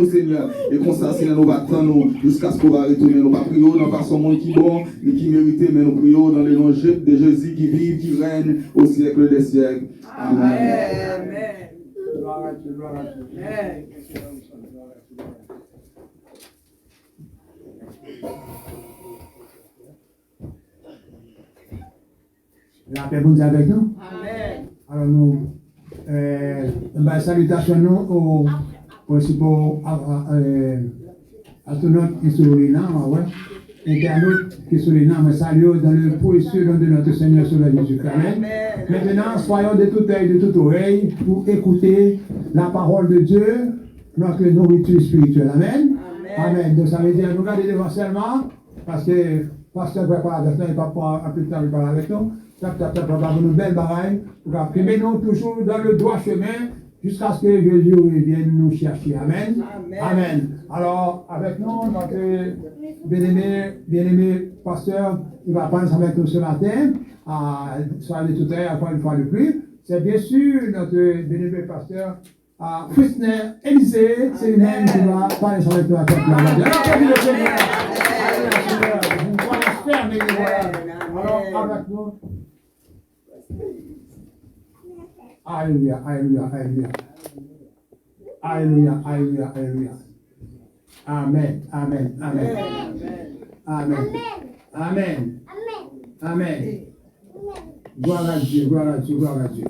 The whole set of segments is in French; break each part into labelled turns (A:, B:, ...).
A: Seigneur, et comme ça, Seigneur, nous attendons jusqu'à ce qu'on va retourner. Nous ne prions dans la façon qui est bon, mais qui mérite, mais nous prions dans les noms de Jésus qui vit, qui règne au siècle des siècles. Amen. Amen. Gloire à Dieu, gloire à Dieu. Amen.
B: La paix vous avec nous.
A: Amen.
B: Alors nous, salutations aux principaux astronautes qui sont là, internautes qui sont là, mais saluons dans le précieux nom de notre Seigneur Sauveur Jésus-Christ. Amen. Maintenant, soyons de tout œil, de toute oreille pour écouter la parole de Dieu, notre nourriture spirituelle. Amen. Amen. Donc ça veut dire, nous regardons devant seulement, parce que le pasteur prépare avec nous, il ne va pas un peu de temps, il parle avec nous. Nous une belle baraille, pour apprimer nous toujours dans le droit chemin, jusqu'à ce que Jésus vienne nous chercher. Amen. Amen. Amen. Alors, avec nous, notre bien-aimé pasteur, il va prendre avec nous ce matin, à soirée de tout à l'heure, encore une fois de plus. C'est bien sûr notre bien-aimé pasteur, Christner Élisée, c'est lui-même qui va parler avec nous à cette place. Alors, avec nous. Alléluia, alléluia, alléluia. Alléluia, alléluia, alléluia. Amen, amen, amen. Amen. Amen. Amen. Gloire à Dieu, gloire à Dieu, gloire à Dieu.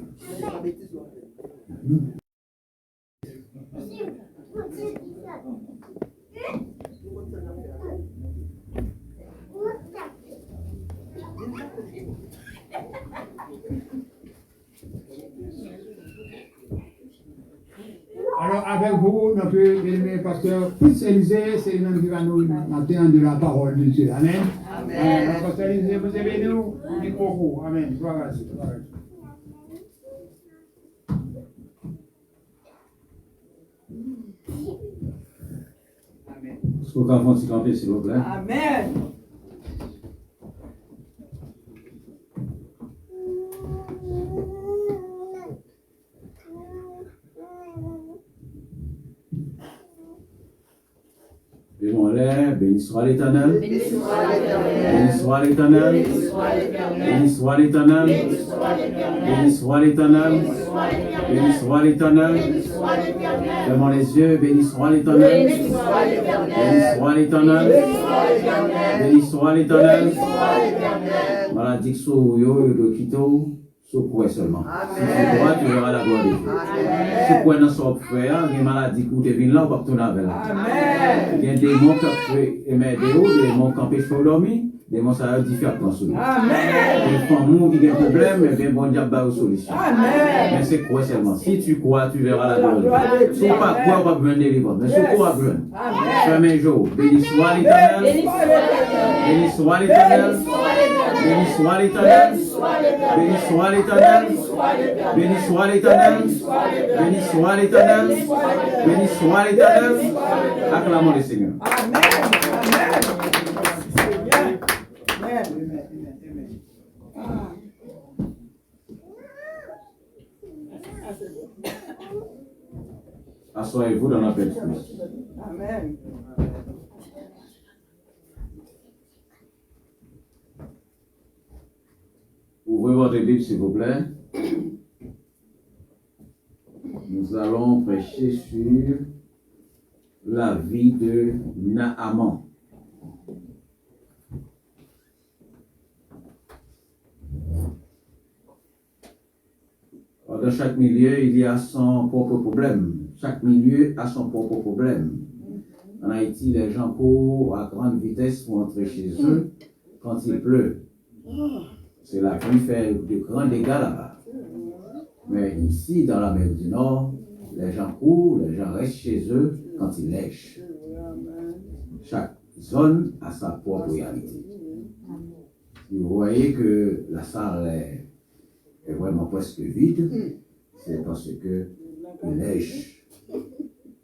B: Alors, avec vous, notre bien-aimé pasteur Fritz Élisée, c'est lui qui va nous matin de la parole de Dieu. Amen. Amen. Pasteur Élisée, vous aimez nous, micro. Amen. Gloire à Dieu.
C: Amen. Est-ce qu'on peut faire un camper, s'il vous plaît?
A: Amen.
C: Béni soit l'Éternel. Béni soit l'Éternel. Béni soit l'Éternel. Béni soit l'Éternel. Béni soit l'Éternel. Fermons les yeux. Béni soit l'Éternel. Béni soit l'Éternel. Béni soit l'Éternel. Maladie sous yo de quito. Sous quoi seulement. Si tu crois, tu verras la gloire de Dieu. Si tu crois dans son frère, il y a une maladie qui te vient là, on va tourner avec là. Il y a des démons qui peuvent aimer des hauts, des démons qui empêchent de dormir, des démons qui sont différents sur nous. Des femmes qui ont des problèmes, mais bien bon diable a une solution. Mais c'est quoi seulement. Si tu crois, tu verras la gloire de Dieu. Si tu ne crois pas, on va besoin de délivrance. Mais si tu crois, besoin. Ferme un jour. Béni soit l'Éternel. Béni soit l'Éternel. Béni soit l'Éternel. Béni soit l'Éternel. Béni soit l'Éternel. Béni soit l'Éternel. Béni soit l'Éternel. Acclamons le Seigneur. Amen. Assoyez-vous dans la paix de Christ. Amen. Ouvrez votre Bible, s'il vous plaît. Nous allons prêcher sur la vie de Naaman. Dans chaque milieu, il y a son propre problème. Chaque milieu a son propre problème. En Haïti, les gens courent à grande vitesse pour entrer chez eux quand il pleut. C'est la pluie fait de grands dégâts là-bas. Mais ici, dans l'Amérique du Nord, les gens courent, les gens restent chez eux quand il neige. Chaque zone a sa propre réalité. Si vous voyez que la salle est vraiment presque vide, c'est parce que il neige.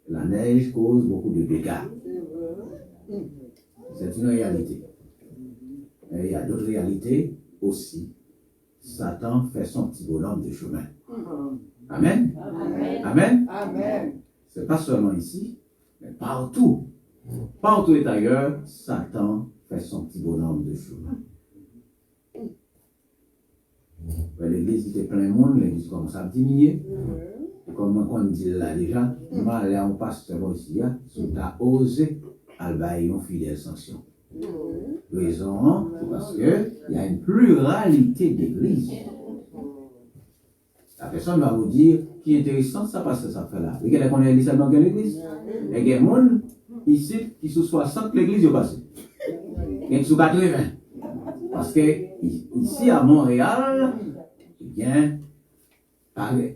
C: La neige cause beaucoup de dégâts. C'est une réalité. Mais il y a d'autres réalités aussi. Satan fait son petit bonhomme de chemin. Amen. Amen. Amen. Amen. C'est pas seulement ici, Mais partout et ailleurs, Satan fait son petit bonhomme de chemin. L'église était plein de monde, l'église commence à diminuer. Comme on dit là déjà, on va aller en pasteur aussi, si tu as osé, elle va y avoir une fidèle sanction. Raison, c'est parce qu'il y a une pluralité d'églises. La personne va vous dire, qui est intéressant, ça passe ça fait là. Regardez qu'on est seulement dans l'église. Et il y a des gens ici qui sont 60 l'église, ils passent. Il y a sous 80. Parce que ici à Montréal, eh bien,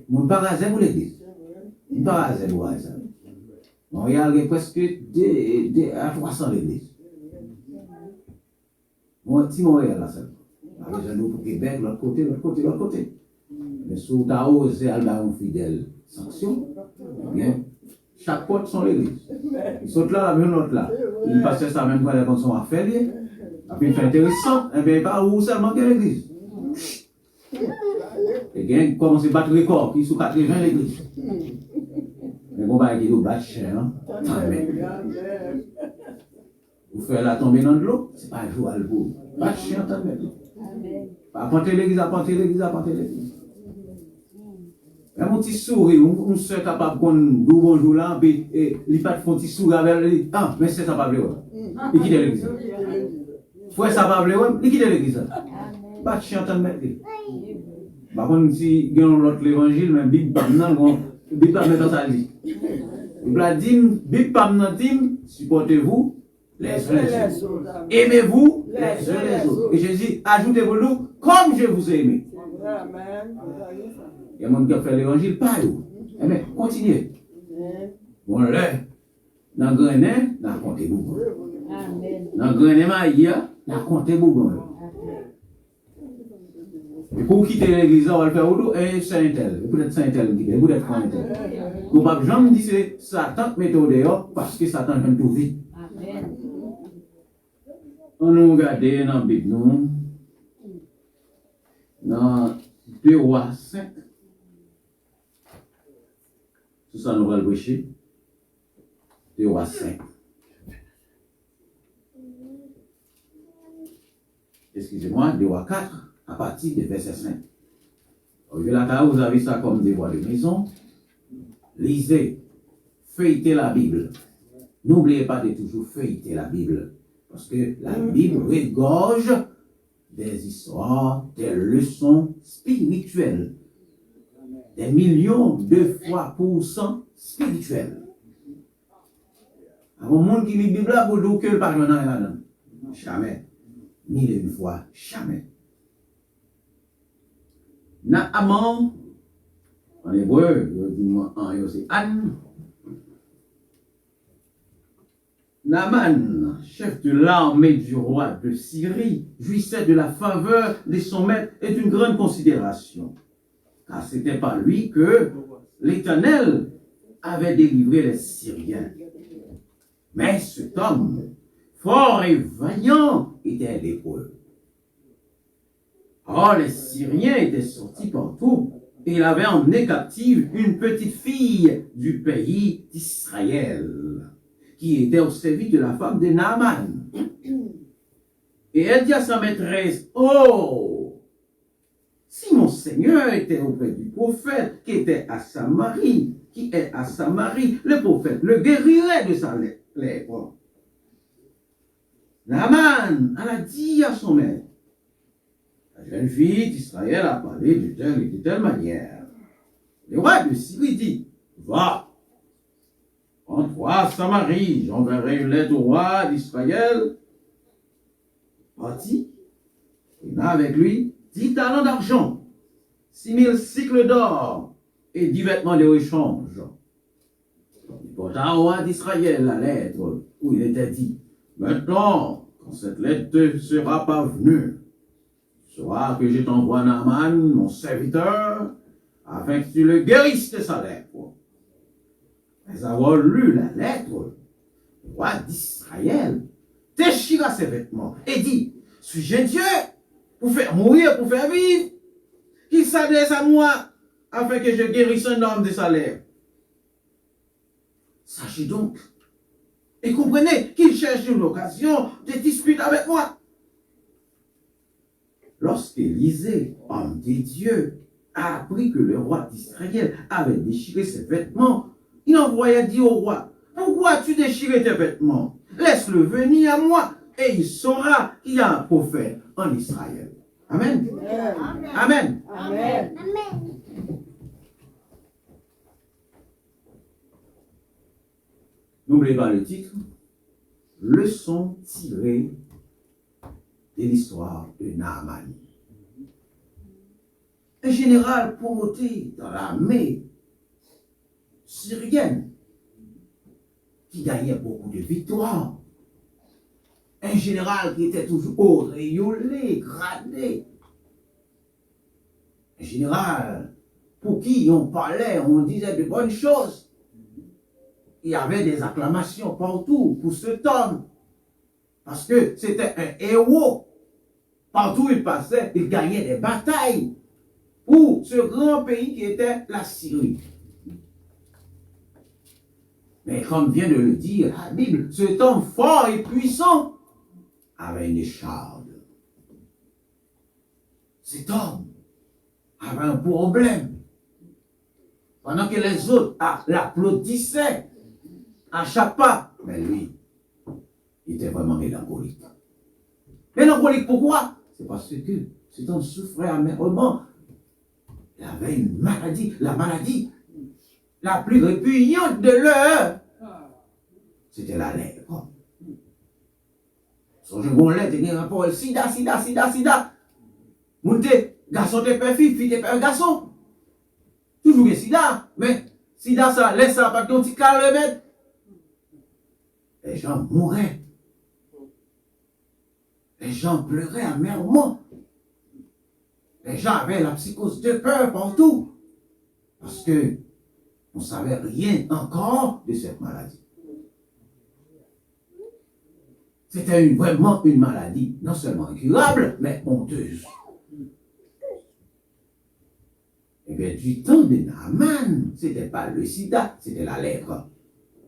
C: mon parasé pour l'église. Mon parasé pour ça. Montréal, il y a presque à 300 l'église. Moi, si Montréal là, ça. Avec un autre pour Québec, l'autre côté. Mais si tu as osé aller à une fidèle sanction, eh bien, chaque porte sont l'église. Ils sont là, la même autre là. Ils passent ça même quand ils sont affiliés. Après, c'est intéressant, eh bien, pas où seulement que l'église. Et bien, ils commencent à battre le record, qui sont 80 l'église. Mais on va dire, battre cher, hein. Vous faites la tomber dans de l'eau, c'est pas jouer à l'eau. Battre cher, t'as même. Apporter l'église. Un petit sourire, on se capable de dire bonjour là, et il pas de font petit sourire avec lui. Ah, mais c'est ça pas vrai. Il quitte l'église. Faut ça pas vrai, il quitte l'église. Pas de chien de mettre. Par contre, si il y a l'autre l'évangile, mais big bam non, big bam dans sa vie. La dîme, big bam dans dîme, supportez-vous les uns les autres. Aimez-vous les uns les autres. Et Jésus, ajoutez-vous comme je vous ai aimé. Il y a des gens qui ont fait l'évangile, pas eux. Eh bien, continuez. Bon, là, dans le grenet, on a compté beaucoup. Dans le grenet, on a compté beaucoup. Et pour quitter l'église, on va le faire au dos, et Saint-Tel. Peut-être Saint-Tel, peut-être Saint-Tel. Vous ne pouvez jamais dire que Satan met au dehors parce que Satan vient tout vite. On nous regarde dans la Bible, nous, dans 2 Rois 5. Tout ça, nous va le prêcher. 2 Rois 5. Excusez-moi, 2 Rois 4, à partir du verset 5. Là, vous avez ça comme devoir de maison. Lisez, feuilletez la Bible. N'oubliez pas de toujours feuilleter la Bible. Parce que la Bible regorge des histoires, des leçons spirituelles. Des millions de fois % spirituels. Un monde qui lit la Bible pour dire que le pardon n'est pas là. Jamais. 1001 fois, jamais. Naaman, en hébreu, je dis moi en c'est Anne. Naaman, chef de l'armée du roi de Syrie, jouissait de la faveur de son maître et d'une grande considération. Car c'était par lui que l'Éternel avait délivré les Syriens. Mais cet homme, fort et vaillant, était lépreux. Or, les Syriens étaient sortis partout, et il avait emmené captive une petite fille du pays d'Israël, qui était au service de la femme de Naaman. Et elle dit à sa maîtresse, « Oh, si mon Seigneur était auprès du prophète qui est à Samarie, le prophète le guérirait de sa lèpre. » Naaman, elle a dit à son maître, la jeune fille d'Israël a parlé de telle manière. Le roi de Syrie dit, va, en toi, Samarie, j'enverrai une lettre au roi d'Israël. Parti, il a avec lui 10 talents d'argent, 6000 cycles d'or et 10 vêtements de rechange. Il porta au roi d'Israël la lettre où il était dit, maintenant, quand cette lettre sera parvenue, soit que je t'envoie Naaman, mon serviteur, afin que tu le guérisses de sa lèpre. Après avoir lu la lettre, le roi d'Israël déchira ses vêtements et dit, suis-je Dieu pour faire mourir, pour faire vivre, qu'il s'adresse à moi afin que je guérisse un homme de sa lèpre. Sachez donc Et comprenez qu'il cherche une occasion de disputer avec moi. Lorsqu'Élisée, homme de Dieu, a appris que le roi d'Israël avait déchiré ses vêtements, il envoya dire au roi, pourquoi as-tu déchiré tes vêtements? Laisse-le venir à moi et il saura qu'il y a un prophète en Israël. Amen. Amen.
D: Amen.
C: N'oubliez pas le titre. Leçon tirée de l'histoire de Naaman. Un général promoté dans l'armée syrienne qui gagnait beaucoup de victoires. Un général qui était toujours auréolé, gradé. Un général pour qui on parlait, on disait de bonnes choses. Il y avait des acclamations partout pour cet homme. Parce que c'était un héros. Partout où il passait, il gagnait des batailles pour ce grand pays qui était la Syrie. Mais comme vient de le dire la Bible, cet homme fort et puissant avait une écharde. Cet homme avait un problème. Pendant que les autres l'applaudissaient à chaque pas, mais lui, il était vraiment mélancolique. Mélancolique pourquoi? C'est parce que cet homme souffrait amèrement. Il avait une maladie, la maladie la plus répugnante de l'heure. C'était la lèpre. Son second lettre, il y a un rapport, sida. Mon garçon te père fille, fille te père garçon. Toujours un sida, mais sida ça, laisse ça pas ton petit calme. Les gens mouraient. Les gens pleuraient amèrement. Les gens avaient la psychose de peur partout. Parce que on ne savait rien encore de cette maladie. C'était vraiment une maladie, non seulement incurable, mais honteuse. Et bien, du temps de Naaman, ce n'était pas le sida, c'était la lèpre.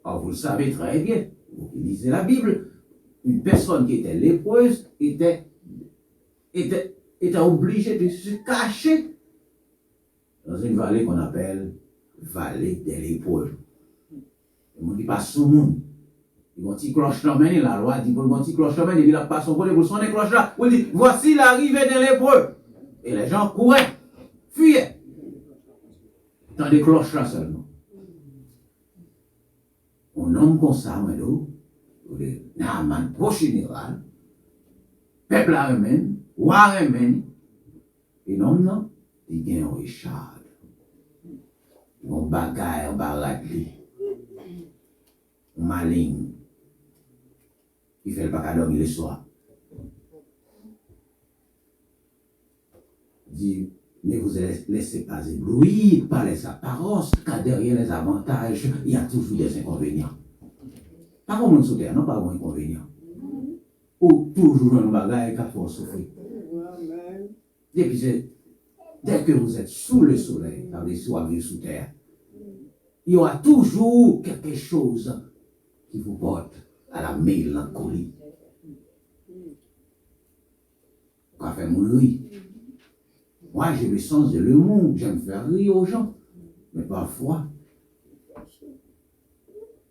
C: Or, vous le savez très bien, vous qui lisez la Bible, une personne qui était lépreuse était obligée de se cacher dans une vallée qu'on appelle vallée des lépreux. Le monde qui passe sous le monde. Il y a un petit cloche là, la loi dit pour le petit cloche là, il a pas son côté pour son cloche là. On dit voici l'arrivée des lépreux. Et les gens couraient, fuyaient. Dans des cloches là seulement. On nomme comme ça, Naaman, pro général, peuple à eux-mêmes, roi à eux-mêmes, et non, il y a un Richard. On bagaille, on baratli, on maligne. Il fait le bac à dormir le soir. Dit, ne vous laissez pas éblouir par les apparences, car derrière les avantages, il y a toujours des inconvénients. Pas comme on souterrain, non, pas comme inconvénients. Ou toujours un bagaille qui faut souffrir. Et puis, dès que vous êtes sous le soleil, dans les soirées sous terre, il y aura toujours quelque chose qui vous porte à la mélancolie. Quoi faire mon rire? Moi, j'ai le sens de l'humour, j'aime faire rire aux gens. Mais parfois,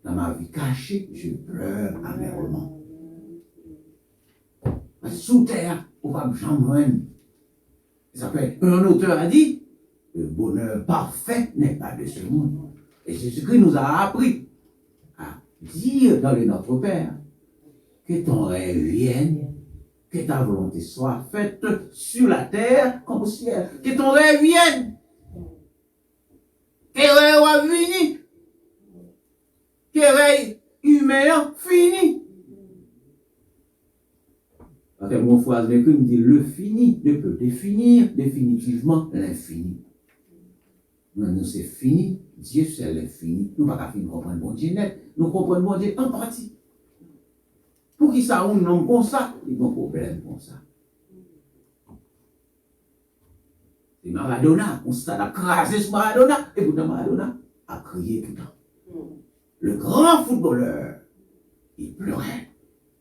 C: dans ma vie cachée, je pleure amèrement. Sous terre, au pape Jean-Moine, un auteur a dit, le bonheur parfait n'est pas de ce monde. Et Jésus-Christ nous a appris à dire dans le Notre Père que ton rêve vienne, que ta volonté soit faite sur la terre comme au ciel. Que ton rêve vienne. Que rêve a fini. Que rêve humain fini. Parce que mon phrase me dit le fini ne peut définir définitivement l'infini. Nous c'est fini. Dieu c'est l'infini. Nous ne pouvons pas comprendre bon Dieu net. Nous comprenons bon Dieu en partie. Pour qui ça, on nomme comme ça, ils ont un problème comme ça. C'est Maradona, on s'est crasé sur Maradona, et pourtant Maradona a crié tout le temps. Le grand footballeur il pleurait.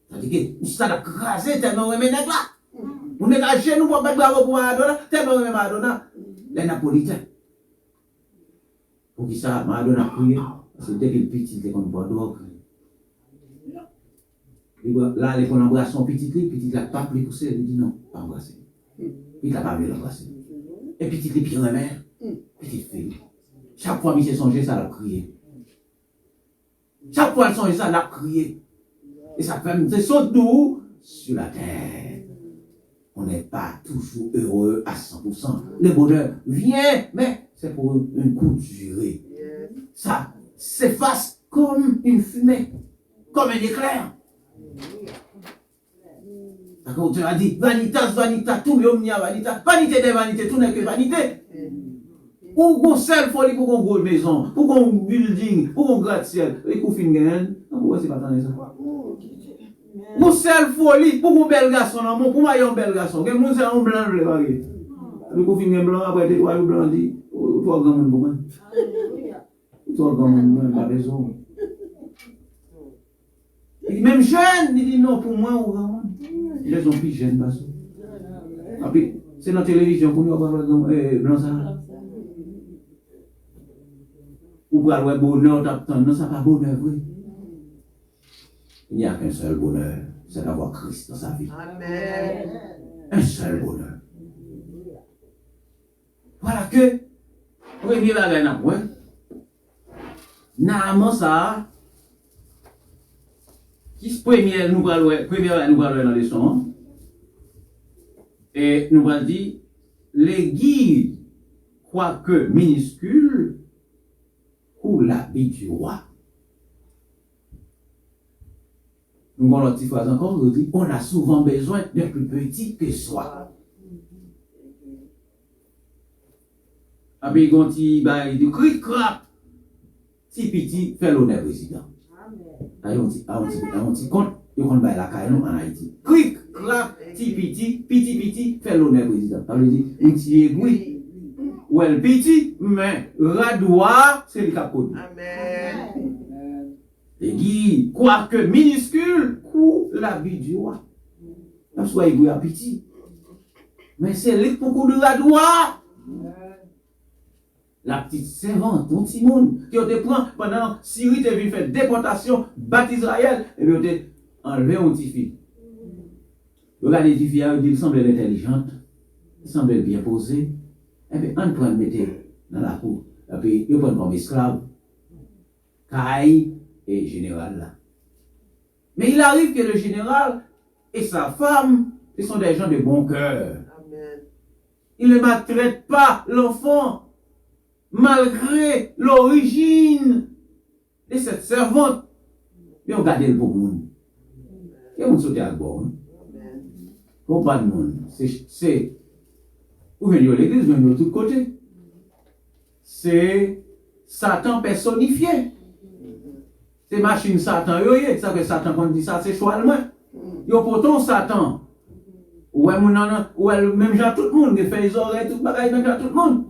C: C'est-à-dire que ça a crasé tellement de nègres là. On est à chez nous pour mettre bravo pour Maradona, tellement de Maradona. Les Napolitains. Pour qui ça, Maradona a prié. Parce que dès qu'il est petit, il était comme Bordeaux. Là, il faut embrasser son petit, il n'a pas pris pousser, il dit non, pas embrasser. Il n'a pas voulu l'embrasser. Et petit, il pire mère, petite fille. Chaque fois qu'il s'est songé, ça l'a crié. Chaque fois qu'il s'est songé, ça l'a crié. Et ça fait me saute doux sur la terre. On n'est pas toujours heureux à 100%. Le bonheur vient, mais c'est pour une courte durée. Ça s'efface comme une fumée, comme un éclair. D'accord, tu as dit, vanitas, vanitas, tout le monde vanitas, vanité des vanités, tout n'est que vanité. Ou qu'on seul folie pour qu'on grosse maison, pour qu'on building, pour qu'on gratte-ciel, et qu'on finisse gagne, pourquoi c'est pas tant ça? Ou seul folie pour qu'on bel garçon, pour moi, il y a un bel garçon, que mon c'est un blanc, je l'ai marié. Et qu'on finisse blanc, après, tu vois, le blanc dit, toi, grand monde, pour moi. Toi, grand monde, pas raison. Et même jeune, il dit non, pour moi, ou grand monde. Les gens plus jeunes, parce que. Après, c'est dans la télévision qu'on a parlé blanc ça. Ou pour avoir bonheur, non, ça pas bonheur, oui. Il n'y a qu'un seul bonheur, c'est d'avoir Christ dans sa vie. Amen. Un seul bonheur. Voilà que, premier bagage n'a point. N'a ça. Qui se premier nous va dans la leçon. Et nous va dire, les guides, quoique minuscules, ou l'habit du roi. Nous avons l'autre phrase encore, nous dit, on a souvent besoin d'un plus petit que soi. Après, quand il dit, cric-crac, si petit, fait l'honneur président. On dit, compte, il y a la caille en Haïti. Cric, crac, petit, fait l'honneur président. Ça veut dire, un petit aiguille, ou elle petit, mais radoir, c'est le capot. Amen. Les guides, quoique minuscule, coup la vie du roi. Parce que aiguille à petit. Mais c'est le beaucoup de radoir. La petite servante, mon petit monde, qui te prend pendant Syrie, tu vu faire déportation, battre Israël, et puis tu enlevé un petit fille. Regardez les filles, il semble intelligente, il semble bien posée, et puis on peut le mettre dans la cour, et puis il prend comme esclave, Caï et général là. Mais il arrive que le général et sa femme, ils sont des gens de bon cœur. Ils ne maltraitent pas l'enfant. Malgré l'origine de cette servante, ils ont gardé le bon monde. Ils ont sauté à bon. Bon, pas de monde. C'est. Vous venez à l'église, vous venez de tous côtés. C'est Satan personnifié. C'est machine Satan. C'est ça que Satan, quand dit ça, c'est choix le moins. Yo pourtant Satan. Ouais, même genre tout le monde, il fait les oreilles, tout le bagaille, même genre tout le monde.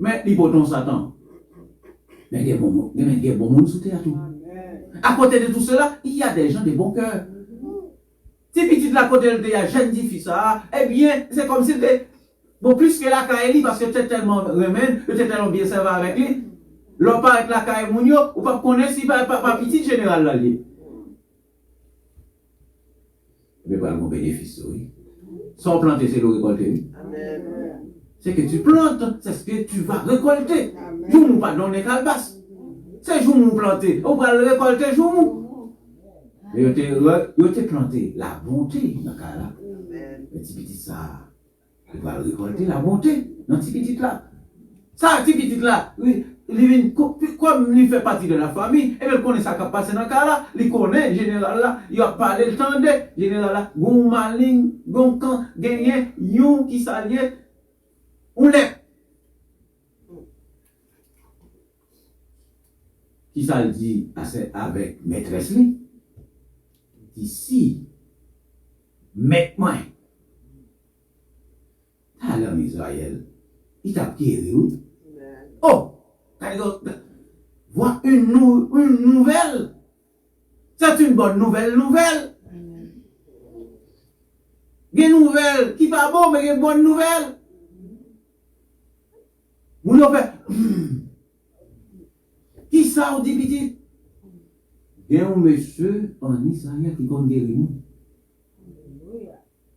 C: Mais il pourtant Satan. Mais il y a bon monde sous terre tout. À côté de tout cela, il y a des gens de bon cœur. Si petit de la côté de la jeune difficile ça, eh bien, c'est comme si c'était bon plus que la Kaeli parce que tu es tellement remède, tu es tellement bien servi avec lui. L'on pas avec la Kaeli Mounio, ou pas connaître si pas petit général là lié. Mais pas mon bénéfice, oui. Sans planter, c'est le récolter. Amen. C'est que tu plantes, c'est ce que tu vas récolter. Jour nous pas donner calebasse. C'est jour nous planter. On va le récolter jour nous. Mais yo te planté la bonté dans cas là. Le petit ça, il va récolter la bonté dans petit là. Ça petit là, oui, comme il fait partie de la famille, et il connaît ça qui passe dans le cas là, il connaît général là, il a parlé le temps de général là, gon malin, gon kan, gagné, yon qui s'allie. On l'est. Qui ça le dit avec maîtresse li? Ici, mets-moi. Allez en Israël, il t'a guéri. Oh, vois une nouvelle. C'est une bonne nouvelle. Des nouvelles qui pas bon, mais des bonnes nouvelles. Vous nous fait. Qui ça, on dit petit? Il y a un monsieur en Israël qui compte guérir nous.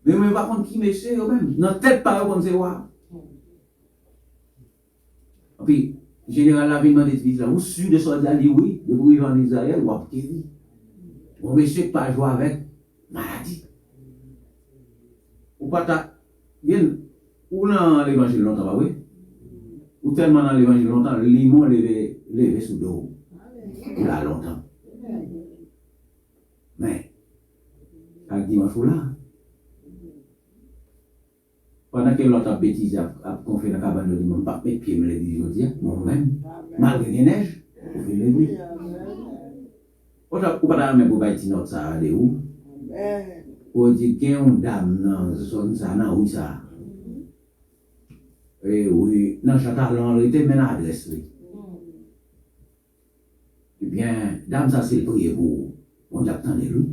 C: Mais on ne pas contre qui monsieur, même. Dans tête pas comme c'est quoi. Et puis, général la vie dit là, vous sûr de soldats dit oui, de vous vivre en Israël, ou à guérir. Mon monsieur pas jouer avec maladie. Ou pas ta. Bien, ou dans l'évangile longtemps, bah oui. Ou tellement dans l'évangile longtemps, limon levé sous l'eau. Ou là longtemps. Mais, avec dimanche ou là, pendant que l'autre a bêtise a confié la cabane de dimanche, pas mes pieds me l'église aujourd'hui, moi-même, malgré les neiges, je fais l'église. Ou pas même pour bâtir notre ça, aller où? Ou dire qu'il y a une dame dans zone ça, non, oui ça. Et oui, dans Châtellon, il était maintenant adresse. Eh bien, dame ça, c'est le prier pour vous. On dit attendez-le.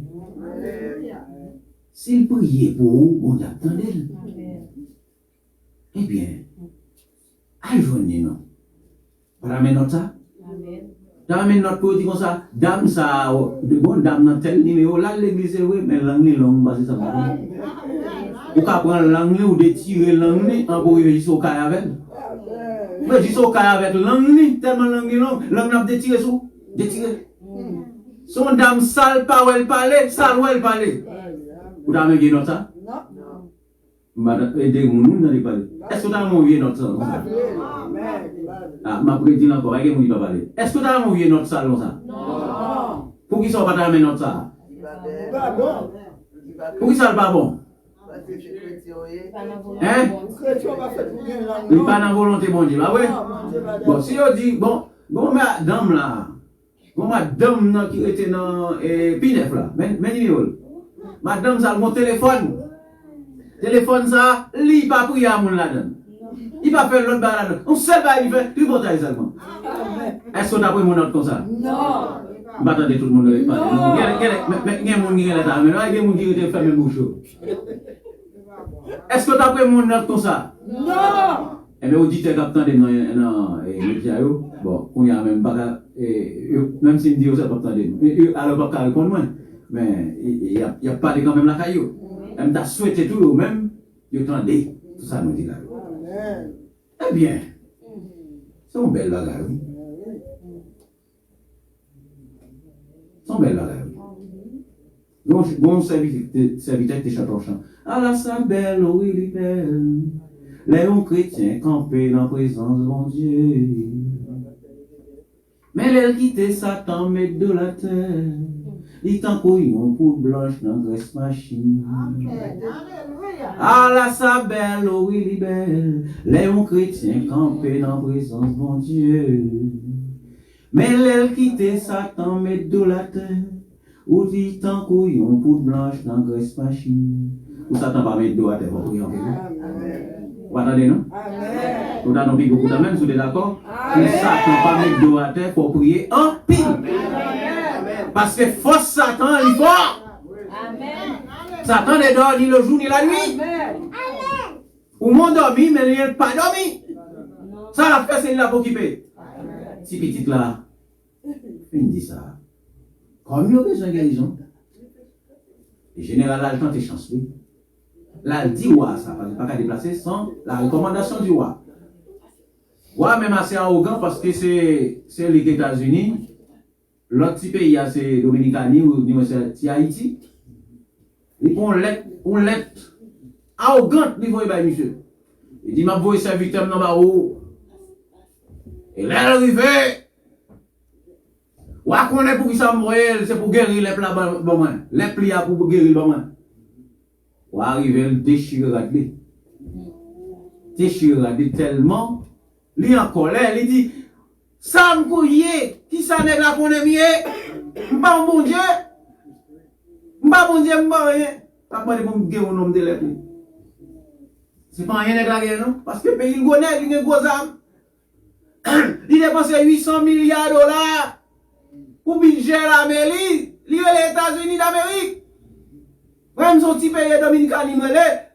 C: S'il priait pour vous, on dit attendez-le. Eh bien, allez joindre non. Voilà maintenant ça. Dans mes notes pour dire comme ça, dame ça, de bonne dame dans tel numéro, là l'église est oui, mais l'anglais long, c'est ça. Ou qu'à prendre l'anglais ou de tirer l'anglais en pour arriver jusqu'au caille avec. Mais jusqu'au caille avec l'anglais, tellement l'anglais long, l'anglais a détiré sous, détiré. Son dame sale pas où elle parlait, sale où elle parlait. Vous avez mis note ça? Non. Est-ce que tu as envoyé notre salle? Ah, ma prédit encore, est-ce que tu as parlé? Est-ce que tu as envoyé notre salle comme ça? Non. Pour qui ça va pas amener notre salle? Pour qui ça pas bon? Hein? Il n'est pas dans la volonté bon Dieu, ah ouais? Bon, si on dit, bon, madame là, madame qui était dans Pinef là, madame ça, mon téléphone. Téléphone ça, il pas prier à mon là-dedans. Il pas faire l'autre barre là-dedans. On sait pas, il fait, il va tailler seulement. Est-ce qu'on a pris mon note comme ça? Non. Je vais attendre tout le monde de parler. Il y a des gens qui sont là, mais il y a des gens qui ont fait le bouche. Est-ce que tu as pris mon note comme ça? Non. Eh bien, auditeur qui attendent dans les médias, bon, on y a même pas, même si on dit ça, pas attendre. Alors, pas répondre moins. Mais il n'y a pas de quand même la caillou. Elle t'a souhaité tout même, il attendait. Tout ça nous dit là. Eh bien, c'est une belle bagarre. C'est une belle bagarre. Bon serviteur qui chante en chant. À la sa belle, oui, il est belle. Les chrétiens campés dans la présence de mon Dieu. Mais elle quittait Satan, mettre de la terre. Il t'en couillon pour blanche dans graisse machine. À la sa belle, oui, il est belle. Les chrétiens campés dans la présence de mon Dieu. Mais elle quittait Satan, mettre de la terre. Ou dit tant couillon pour blanche dans graisse machine. Ou Satan va mettre de la terre pour prier en vous. Vous attendez, non? Vous avez beaucoup d'amen, vous êtes d'accord? Que Satan va mettre de la terre pour prier en pile. Parce que force Satan, il est fort. Satan ne dort ni le jour ni la nuit. Ou mon dormi, mais il n'est pas dormi. Ça la fait, c'est là pour occuper. Si petite là, il dit ça. Comme il y a besoin de guérison, le général a le temps de chanceler. Là, il dit ouais, ça ne va pas déplacer sans la recommandation du roi. Ouais, même assez arrogant parce que c'est les États-Unis. L'autre petit pays, c'est Dominicanie ou c'est Haïti. Il prend une lettre arrogante niveau de monsieur. Il dit, ma voix est serviteur dans ma haut. Et là, il arrive. Ou à qu'on est pour qui ça me c'est pour guérir les plats, les plis pour guérir le moment. Ou arriver, il déchire la clé. Déchire la clé tellement, il est en colère, il dit, ça me couillé, qui ça n'est pas qu'on est mieux, m'pas bon Dieu, m'pas bon Dieu, m'pas rien. Pas pour me guérir au nom de l'épée. C'est pas rien de la guerre, non? Parce que le pays, il connaît, il a une grosse âme. Il dépense 800 milliards de dollars. Pour budget la mairie, il est d'Amérique. Même son petit pays dominicain,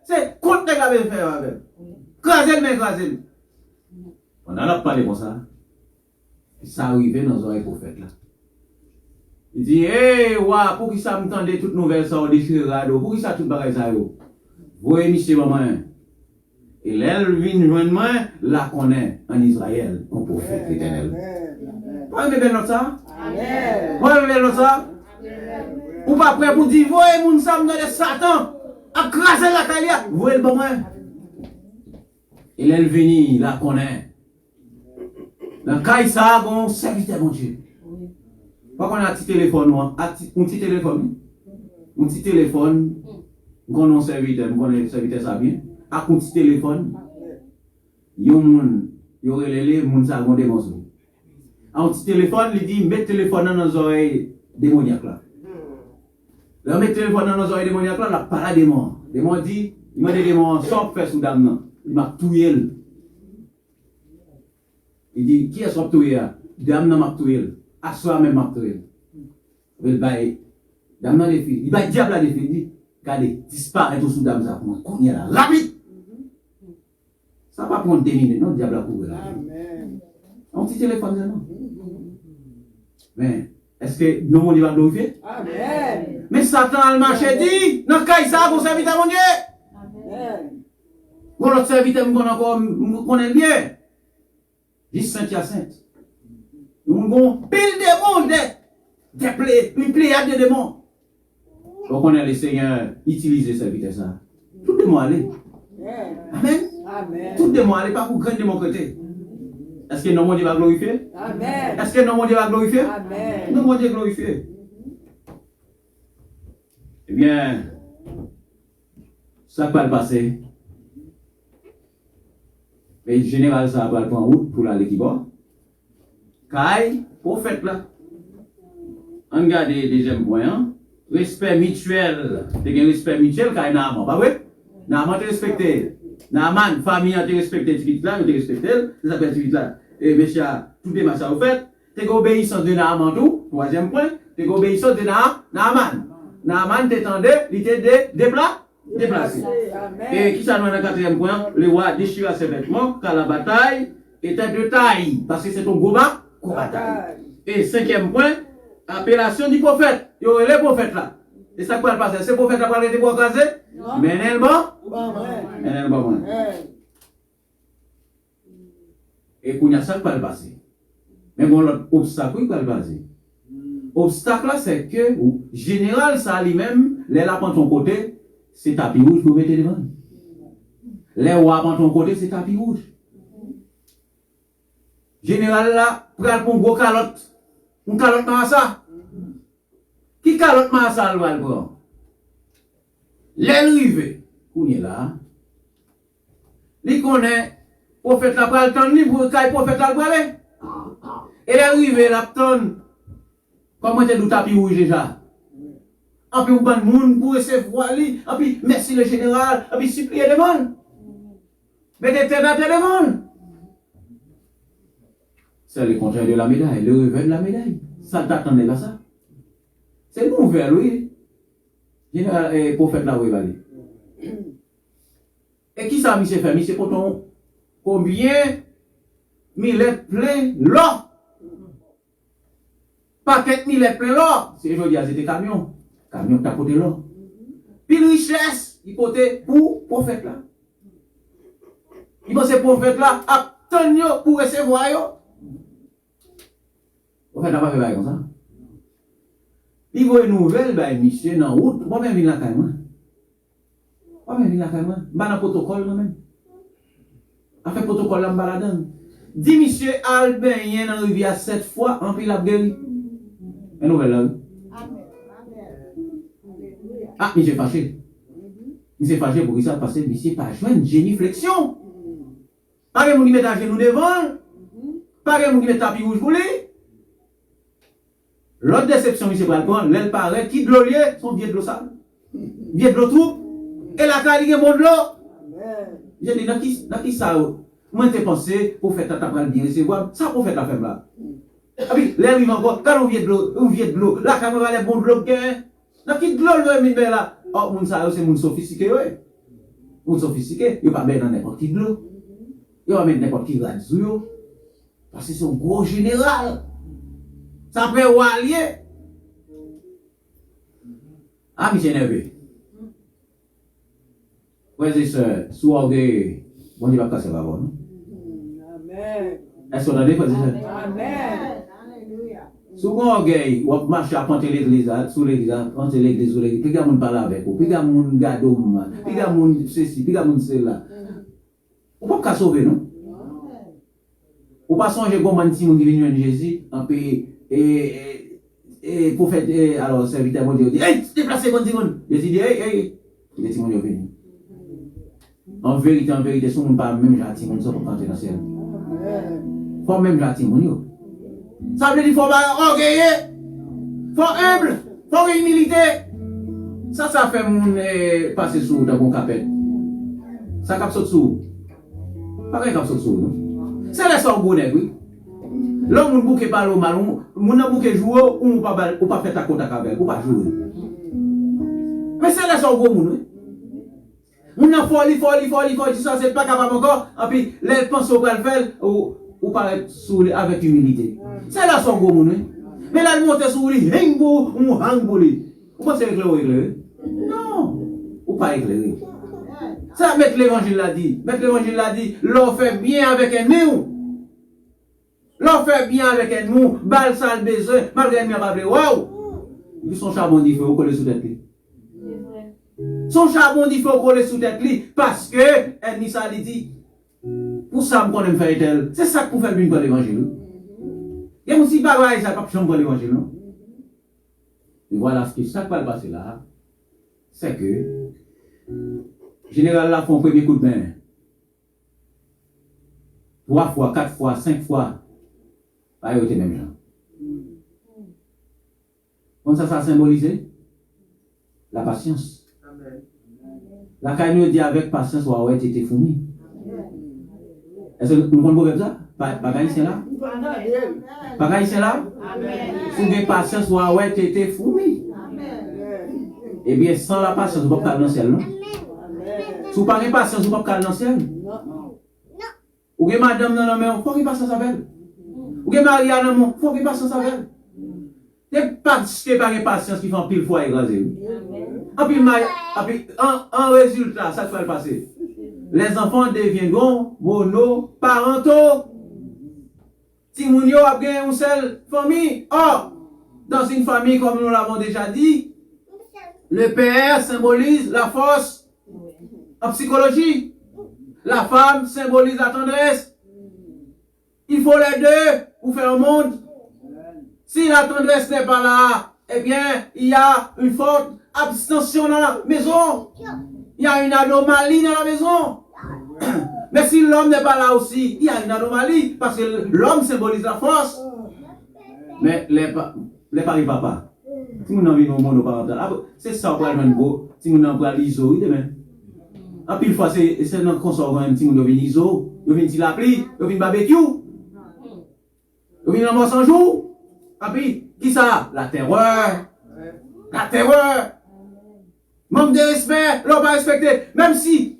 C: c'est contre la belle faire avec. Crasez mais crasez. On a parlé comme ça. Ça arrive dans les oreilles prophètes là. Il dit, hey, wa, pour qui ça me tendait toute nouvelle ça, on déchire radio, pour qui ça tout pareil ça yo? Voyez, monsieur, maman. Et l'elle vient joindre moi, la connaît en Israël, comme prophète éternel. Vous avez bien ça? Amen. Vous avez bien ça? Ou pas prêt pour dire, voyez, mon sam dans le Satan, à craser la calia, vous voyez le bon moi? Et l'elle vient, la connaît. Dans le cas, ça, bon, serviteur, mon Dieu. Pas qu'on a un petit téléphone, un petit téléphone. Un petit téléphone, qu'on a un serviteur, qu'on a un serviteur, ça bien. À un petit téléphone, il y a un monde, il y a les gens qui ont des monstres. Un petit téléphone, il dit, mets le téléphone dans nos oreilles démoniaques là. Là, mets le téléphone dans nos oreilles démoniaques là, la parade des morts. Les morts dit, il m'a dit des morts, sort faire sous dame. Il m'a tué. Il dit, qui est-ce qui a tué? Dame m'a tué. À soi même m'a tué. Il va dame dans les filles. Il va diable à des filles. Il dit, regardez, disparaît tout sous dame ça. Comment il est là? Rapide! Ça va pas prendre 2 minutes, non? Diable à courir là. Un petit téléphone, non? Mais, est-ce que nous, on va glorifier? Amen. Mais Satan a le marché dit, non, quand ça, vous serviteur mon Dieu? Amen. Vous l'autre serviteur, vous connaissez bien. Juste Saint-Hyacinthe. Nous avons pile de monde, une pléiade de démons. Donc, on a les seigneurs utiliser serviteur ça. Tout le monde aller. Amen. Amen. Tout le monde aller, pas pour gagner de mon côté. Est-ce que notre Dieu va glorifier? Amen. Est-ce que notre Dieu va glorifier? Amen. Notre Dieu glorifier. Eh bien, ça va le passer. Mais le général, ça va prendre route pour aller qui va. Kai, prophète là. On regarde les deuxième point. Respect mutuel. Tu as respect mutuel, Kai Naaman. Pas vrai? Naaman te respecté. Naaman, famille te respecté, tu là, tu respecté. C'est ça que tu là. Et monsieur, tout est machin au fait. Tu as obéissance de Naaman tout. Troisième point. Tu as obéissance de Naaman. Naaman t'étendait, il était déplacé. Et qui ça nous dans le 4e point? Le roi déchira ses vêtements, car la bataille était de taille. Parce que c'est ton gros bataille. Et 5e point, appellation du prophète. Il y aurait les prophètes là. Et ça quoi le passer? Ces prophètes là parlé de pour écraser? Mais elle bon. Et qu'on y a ça pas le passer. Mais bon, l'autre obstacle, quoi le passer? Obstacle là, c'est que, général, ça lui-même, les lapins de ton côté, c'est tapis rouge pour mettre devant. Les rois de ton côté, c'est tapis rouge. Général là, pral pour un gros calotte. Un calotte massa. Qui calotte massa le va le prendre? Les rivés, qu'on est là. Il connaît, prophète la pral ton livre, quand prophète la pral. Et les rivés la ton. Comment tu es tapis rouge déjà? Et puis, vous avez des gens pour recevoir lui. Et puis, merci le général. Et puis, supplier les gens. Mettez tête à tête les gens. C'est le contraire de la médaille, le revers de la médaille. Ça t'attendait là, ça. C'est le mauvais, oui. Général et prophète là, oui, allez. Et qui ça, monsieur fait? Monsieur Poton, combien millet plein l'or? Paquet millet plein l'or. C'est aujourd'hui, c'était camion. Camion qui a côté l'or. Puis richesse, il côté pour prophète là. Il pense que prophète là, attend pour recevoir yo. Prophète n'a pas fait comme ça. Il voit une nouvelle, ben, monsieur, dans la route. Moi-même, il a quand même. Moi-même, il a quand même. Je vais dans le protocole, moi-même. Après le protocole, je vais baladant. Dis, monsieur, Albin, il y a dans la rivière 7 fois, en pile la guéri. Une nouvelle là. Ah, mais j'ai fâché. Il s'est fâché pour ça, parce que monsieur pas joué une géniflexion. Pas de monde qui met à genoux devant. Pas de monde qui met tapis rouge pour lui. L'autre déception, monsieur Balcon, l'aile paraît qui de l'eau lié, son vieux de l'eau sale. Vieux de l'eau troupe. Et la caille est bon de l'eau. J'ai dit, dans qui ça? Moi, j'ai pensé, pour faire ta pral bien recevoir, ça pour faire ta faible là. Ah oui, l'air vivant encore, quand on vient de l'eau, la caméra est bon de l'eau, Dans qui de l'eau, le là? Oh, moun sa yo, c'est moun sophistiqué, ouais. Moun sophistiqué, yo pas mettre dans n'importe qui de l'eau. Yo va mettre n'importe qui là dessus, yo. Parce que c'est un gros général. Ça peut ou allié. Ah, monsieur énervé. Frères et sœurs, sous orgueil, bon Dieu va casser la voix, non? Amen. Est-ce qu'on a des frères et sœurs? Amen. Sous orgueil, ou marcher à planter l'église, sous l'église, planter l'église, sous l'église, puis il y a moun parler avec vous, puis il y a moun garder ou mal, puis il y a moun ceci, puis il y a moun cela. Ou pas sauver, non? Ou pas songer comme un petit monde qui vient de Jésus, un peu, et prophète, alors, serviteur, mon Dieu, dit, hey, déplacez, mon Dieu, Jésus dit, hey, il est petit monde venu. En vérité, si on ne parle même gentil, on ne peut pas entrer dans le ciel. Il faut même gentil, mon Dieu. Ça veut dire qu'il faut pas orgueiller, il faut humble, il faut humilité. Ça fait mon passer sous dans mon capet. Ça cap saute sous. Pas qu'un cap saute sous, non? C'est les sorts bonnet, oui. L'homme ne bouquet pas le mal, mon n'a bouquet jouer ou pas faire ta contact avec, ou pas jouer. Mais c'est les sorts bonnet, oui. On a folie, ça c'est pas capable encore, et puis les pensées au bras le faire, ou paraître avec humilité. C'est là son gros monde. Mais là, il monte sur lui, ou hang lui. Vous pensez éclairer? Non, ou pas éclairer. Ça, mettre l'évangile l'a dit. L'on fait bien avec un nous. L'on fait bien avec un nous. Balle sale besoin, malgré un miracle. Waouh! Puis son charbon dit, il faut coller sous tête. Son charbon dit, il faut coller sous tête. Parce que, elle ça dit. Pour ça, on aime faire tel. C'est ça qu'on fait bien pour l'évangile. Il y a aussi pas ça pas pour l'évangile, non? Et voilà ce qui ça va passer là. C'est que, général là font un premier coup de main. 3 fois, 4 fois, 5 fois. Pas été même gens. Comment ça symbolisé? La patience. La cagne dit avec patience, ouais, tu étais fourmi. Est-ce que nous comprenons ça? Pas c'est là? Pas c'est là? Si vous avez patience, ouais, tu étais fourmi. Eh bien, sans la patience, vous ne pouvez pas aller dans le ciel, non? Si vous n'avez pas de patience, vous ne pouvez pas aller dans le ciel. Ou que madame dans la main, il faut qu'il passe sans elle. Ou que Marie dans la main, il faut qu'il passe sans elle. C'est parce que par patience qui font pile fois écraser. En résultat, ça va passer. Les enfants deviendront monoparentaux. Si mon yo a bien une seule famille, or, dans une famille comme nous l'avons déjà dit, le père symbolise la force en psychologie. La femme symbolise la tendresse. Il faut les deux pour faire un monde. Si la tendresse n'est pas là, eh bien, il y a une forte abstention dans la maison. Il y a une anomalie dans la maison. Mais si l'homme n'est pas là aussi, il y a une anomalie parce que l'homme symbolise la force. Mais les papa, si nous avons un monde parental, c'est ça pour le beau. Si nous avons un l'ISO, demain. En pile fois, c'est notre consort un petit monde qui vient ISO, qui vient l'appli, qui vient barbecue, qui vient l'ambiance en jour. Et puis, qui ça? La terreur. La terreur. Manque de respect, l'on pas respecté. Même si,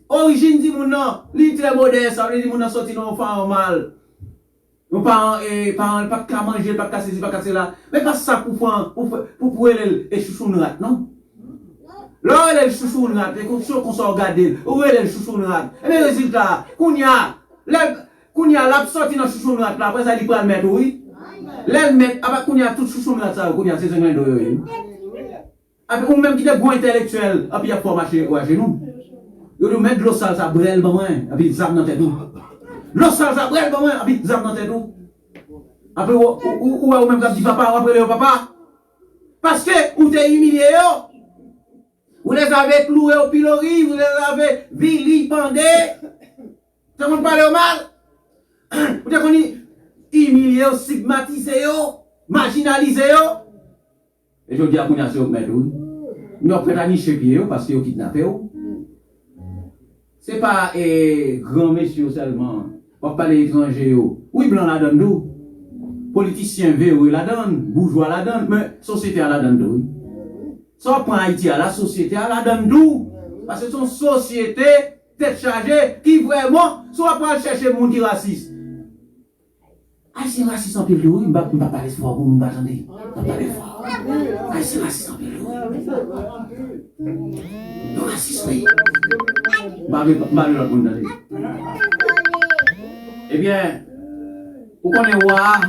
C: origine dit mon nom, li très modeste, ça veut dire mon nom sorti non fait mal. Nos parents, pas qu'à manger, pas qu'à saisir, pas qu'à cela là. Mais pas ça pour elle chouchou nous rat, non? Là, elle chouchou nous rat, et qu'on s'en regarde, où elle chouchou nous rat. Et le résultat, qu'on y a, la sorti dans chouchou nous rat, là, après ça, il prend le mettre, oui. L'elle met, après qu'on y a tout chouchou nous rat, ça, qu'on y a ces ingrédients de ou même qui est bon intellectuel, et puis il y a pas marcher chez nous. Ils nous mettent de l'eau sale, ça brûle pas moins, et puis ils zappent dans tête nous. L'eau sale, ça brûle pas moins, et puis ils zappent dans tête nous. Après, ou même quand dit papa, ou après le papa. Parce que, vous t'es humilié, vous les avez cloués au pilori, vous les avez vilipendés. Ça ne parle au mal. Vous t'es humilié, stigmatisé, marginalisé. Et je dis à Kounia, c'est au maître, oui. Nous sommes prêts à nicher pied parce qu'ils ont kidnappé. Ce n'est pas grand messieurs seulement. On ne parle pas d'étrangers. Oui, blanc la donne d'où? Politiciens verts la donne, bourgeois la donne, mais société la donne d'où? Ça prend Haïti à la société, à la donne d'où? Parce que c'est une société tête chargée qui vraiment, soit pas chercher le monde qui est raciste. Haïtien raciste en pile, oui, je ne vais pas parler fort pour vous, attendez. Je ne vais pas parler fort. Haïtien raciste en pile, oui. Non, raciste, oui. Eh bien, vous connaissez quoi?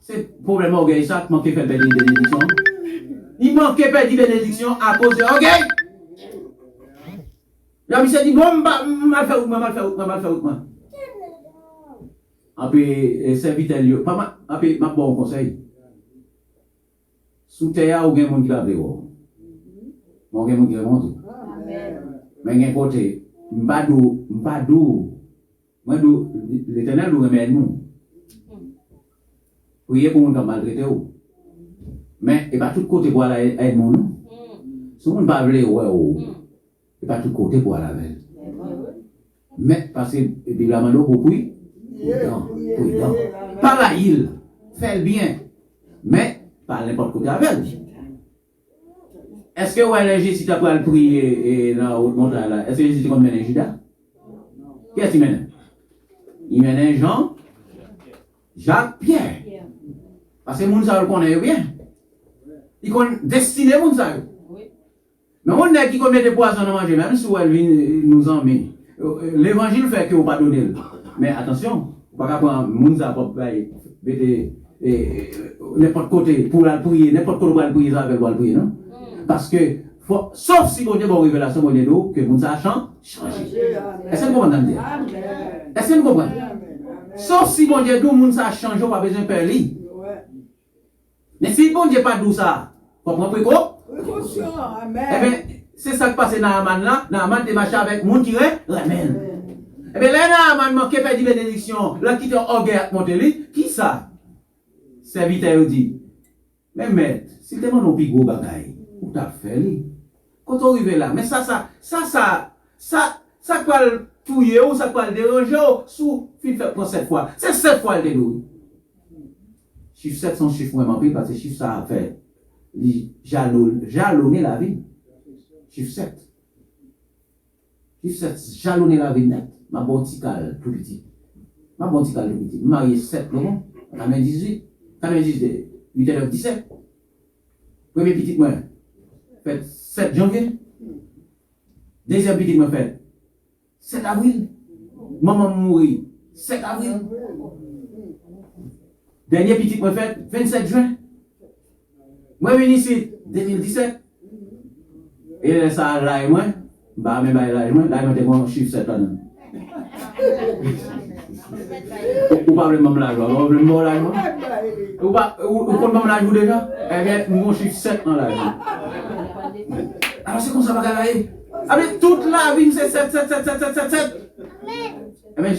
C: C'est le problème orgueil, ça, qui manque de faire des bénédictions. Il manque de faire des bénédictions à cause de orgueil. Jean-Michel dit, bon, mal fait, mal. Après, serviteur, pas après, ma bon conseil. Sous terre, ou gen moun qui la veut. Mon gen moun qui remonte. Mais gen côté, m'padou, moi l'Éternel nous remet nous. Priez pour moun qui maltraité ou. Mais et pas tout côté pour la aide mon non. Si moun pas vle ou, et pas tout côté pour la veille. Mais parce que puis la mano pour prier. Prudent. Pas la île, fait le bien, mais pas n'importe côté avec. Est-ce que vous avez si tu as pas prier dans la haute montagne là? Est-ce que Jésus comme mène Judas? Qu'est-ce qu'il mène? Il mène Jean, Jacques, Pierre. Parce que les gens le connaissent bien. Ils connaissent destiné les gens. Mais on est qui connaît des poissons à manger, même si elle vient nous emmener. L'évangile fait que vous pas donner. Mais attention, pas qu'à prendre Mounza pour n'importe côté pour la prier, n'importe côté pour la prier, ça avec la prier, non? Parce que, sauf si bon Dieu va révélation bon Dieu que Mounza a changé. Est-ce que vous comprenez? Est-ce que vous comprenez? Sauf si bon Dieu dit Mounza a changé, on n'a pas besoin de faire lui. Mais si bon Dieu pas dit ça, vous comprenez quoi? Eh bien, c'est ça qui passe dans Naaman là. Naaman démarche avec le monde qui ramène. Eh bien, là, Naaman manque pas de bénédiction. Là, qui te regarde monter lui, qui ça? Serviteur dit, mais maître, si tu demandes un plus gros bagaille, où t'as fait lui? Quand on arrive là, mais ça quoi le touiller ou ça quoi le déranger ou sous, fin fait pour 7 fois. C'est 7 fois le dénouille. Chiffre 7 son chiffre vraiment pris parce que chiffre ça a fait jalonner la vie. Chiffre 7. Chiffre 7, jalonner la vie net. Ma bonticale tout petit. Ma bonticale tout petit. Marié 7 non? 98. 98, 8 9, 17. Premier petit moi. Fait 7 janvier. Deuxième petit moi fait 7 avril. Maman mourit 7 avril. Dernier petit moi fait 27 juin. Moi venu ici 2017. Et ça là et moi, bah même là et moi mon chiffre 7 là. Ou pas vraiment là, ou vraiment là. Ou pas ou comment là déjà? Eh bien mon chiffre 7 dans là. Alors c'est comme ça va gagner. Avec toute la vie c'est 7. Eh bien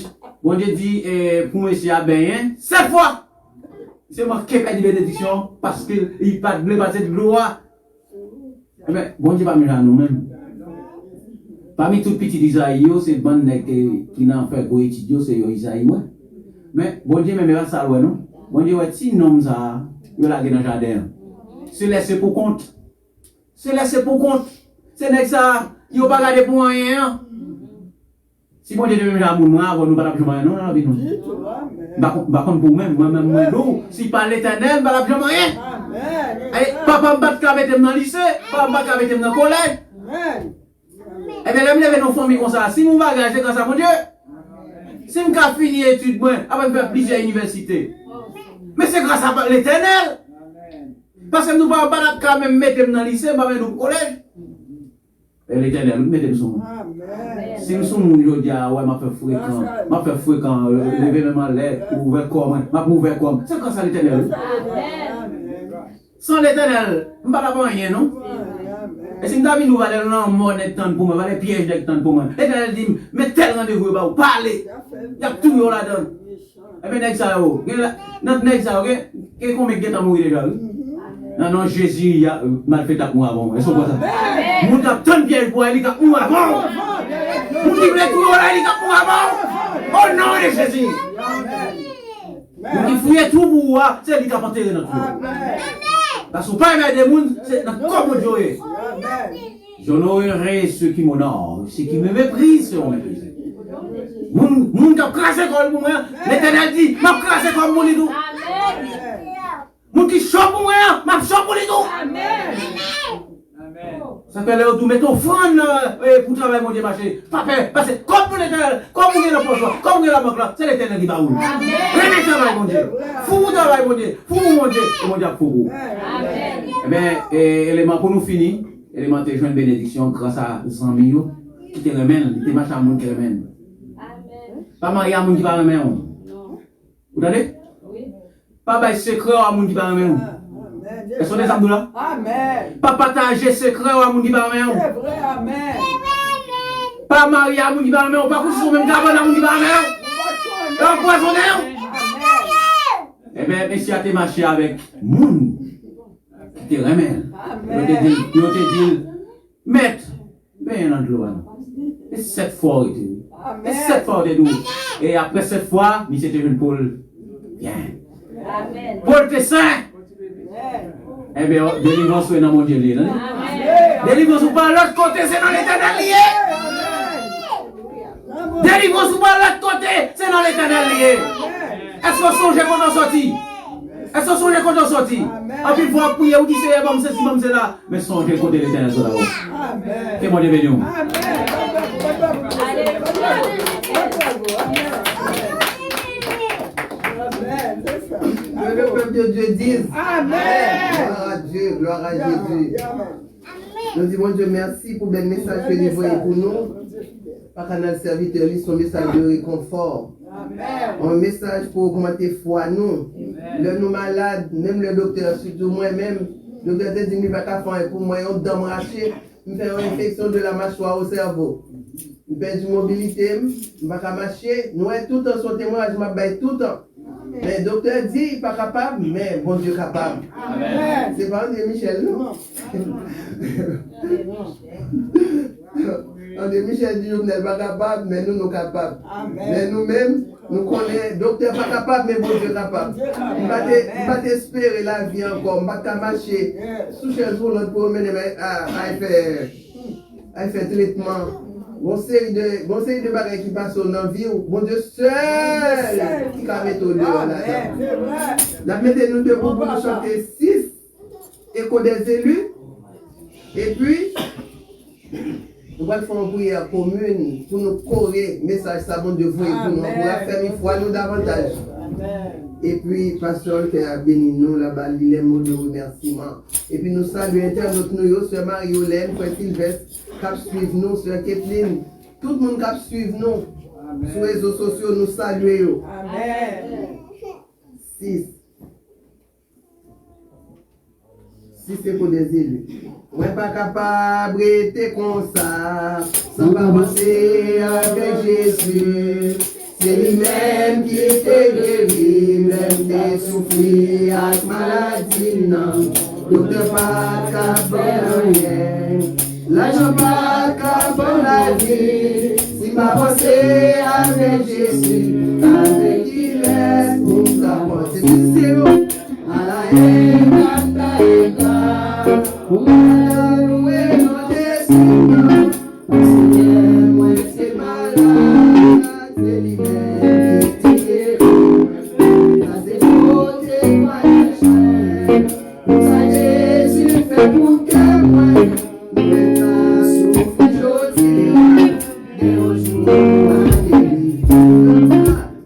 C: bon Dieu dit pour monsieur a bien 7 fois. C'est moi qui ai dit bénédiction parce qu'il pas de passer de gloire. Mais bon Dieu pas me nous-mêmes. Parmi tout petit Isaïe, c'est bon qui n'a fait go étudier c'est Isaïe. Mais bon Dieu même ça non. Bon Dieu si nom ça, il la dans jardin. C'est laissé pour compte. C'est laissé pour compte. C'est nèg ça, il pas garder pour rien. Si bon Dieu même jamais moi avant nous pas jamais non la vie non. Bah comme pour même moi nous si pas l'Éternel pas jamais rien. Amen. Papa m'bat ka mettre dans lycée, papa m'bat ka mettre dans collège. Amen. Eh bien l'aime lever nos familles comme ça. Si mon bagage c'est comme ça mon Dieu. Si me ka fini études moi, après faire plusieurs universités. Mais c'est grâce à l'Éternel. Parce que nous pas quand même mettre dans lycée, pas mettre au collège. Et l'Éternel nous mettez son. Si nous sommes nous dis ouais m'a fait fréquent, lever même en l'air, ouvert comme, m'a ouvert comme. C'est comme ça l'Éternel. Sans l'Éternel, on ne va pas rien non. Et si nous avons nous aller dans monnaie de temps pour moi, aller piège de temps pour moi. L'Éternel dit mais tel rendez-vous va vous parler. Il y a tout là-dedans. Et bien nèg ça yo, notre nèg ça OK, que combien de temps mourir déjà? Non, Jésus, il a mal fait à moi avant. Est-ce que vous ça? Mon tap tant piège pour aller à moi avant. Mon qui voulait tout aller à moi avant. Au nom de Jésus. Mon qui fouillait tout pour moi, c'est lui qui a porté notre vie. Parce qu'on pas aimer des gens, c'est dans comme Dieu. J'honorerai ceux qui m'honorent, ceux qui me méprisent seront méprisés. Moun qui a crasé comme moi, l'Éternel dit, m'a crasé comme mon lidou. Moun qui chope pour moi, m'a chope pour lidou. Ça fait là où mettre offrande pour travailler mon Dieu marché. Pas peur, parce que comme pour l'Éternel, comme vous avez la poche, comme vous avez la banque là, c'est l'Éternel qui va où. Prenez travail mon Dieu. Fou vous travail mon Dieu. Fou mon Dieu. Et mon Dieu pour vous. Eh bien, élément pour nous finir, élément de joindre bénédiction grâce à 100 millions. Qui te remène, qui te marche à monde qui remène. Pas marié à monde qui va remène. Vous entendez? Oui. Pas bail secret à monde qui va remène. Est-ce qu'on est ensemble là? Amen. Pas partager secret à monde qui va remène. C'est vrai, amen. Pas marié à monde qui va remène. Pas coucher sur le même cabane à monde qui va remène. Empoisonner. Eh bien, monsieur a été marché avec monde qui te remène. Nous te dit, maître, ben un endroit. Et 7 fois, et 7 fois de nous. Et après 7 fois, monsieur te jeune Paul. Bien. Amen. Paul te saint. Eh bien, délivrance est dans mon Dieu. Délivrance ou pas l'autre côté, c'est dans l'Éternel lié. Délivrance ou pas l'autre côté, c'est dans l'Éternel lié. Est-ce qu'on songe quand on sortit? Est-ce qu'on songe quand on sortit? En plus, il faut prier ou dire c'est bon, c'est bon, c'est là. Mais songez côté l'Éternel sur la route. Que mon Dieu bénisse.
D: Que le peuple de Dieu dise Amen. Gloire à Dieu, gloire à Jésus. Nous disons Dieu merci pour le message que vous envoyez pour nous. Par canal serviteur, son message de réconfort. Un message pour augmenter foi nous. Le nous malades, même le docteur, surtout moi-même, le docteur dit qu'il n'y a pas de faire pour moi, on doit marcher, me faire une infection de la mâchoire au cerveau. Je perds de mobilité, je ne vais pas marcher. Nous sommes tout en son témoignage, je m'abaille tout le temps. Mais le docteur dit qu'il n'est pas capable, mais bon Dieu est capable. C'est pas André Michel, non? André Michel dit qu'il n'est pas capable, mais nous sommes capables. Mais nous-mêmes, nous connaissons, le docteur n'est pas capable, mais bon Dieu est capable. On ne va pas espérer la vie encore, on ne va pas marcher. Sous chaise roulante pour mener à faire traitement. Bon série de bagages qui passent dans la vie, bon Dieu seul qui va mettre au dehors là. Mettez-nous debout pour nous chanter 6 échos des élus. Et puis, nous allons faire une prière commune pour nous corriger le message savant de vous et pour nous faire une foi nous davantage. Et puis, pasteur qui a béni nous là-bas, les mots de remerciement. Et puis, nous saluons internautes, nous, Sœur Marie-Hélène, Frère Sylvestre, qui suivent nous, Sœur Kathleen, tout le monde qui suit nous. Sur les réseaux sociaux, nous saluons. Amen. 6. 6 c'est pour des élus. On n'est pas capable d'être comme ça, sans pas penser avec Jésus. C'est lui-même qui était guéri, même des souffrir avec maladie, non. Docteur pas capable rien, l'argent pas capable la vie. Si ma pensée avec Jésus, avec qui laisse pour t'apporter du zéro. À la haine, à la haine, pour louer notre Seigneur. Seigneur, moi c'est malade, c'est lui-même qui t'est guéri. Ça c'est beau témoignage, ça Jésus fait pour que moi, maintenant souffre Josie, de nos jours à guérir.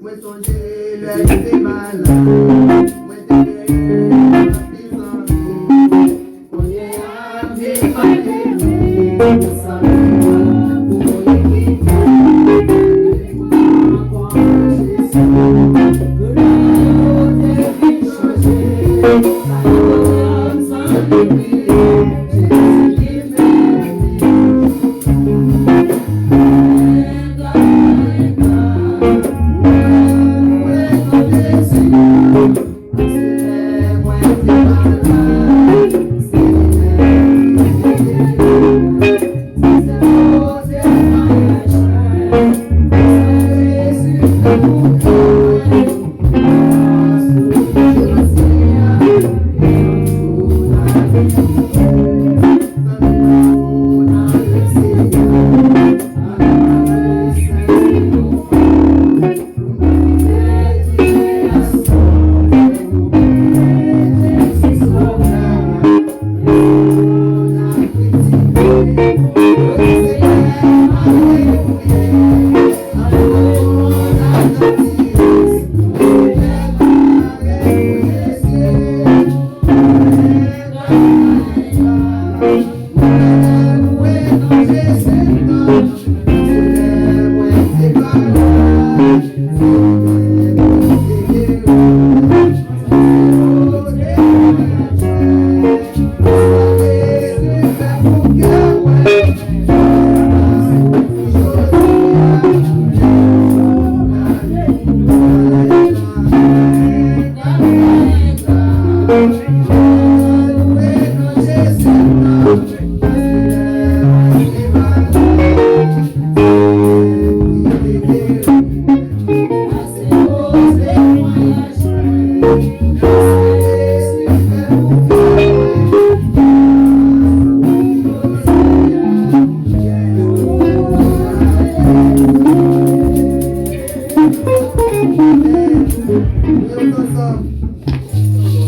D: Moi songer le c'est malade, moi t'es guéri, on est à bien malade, ça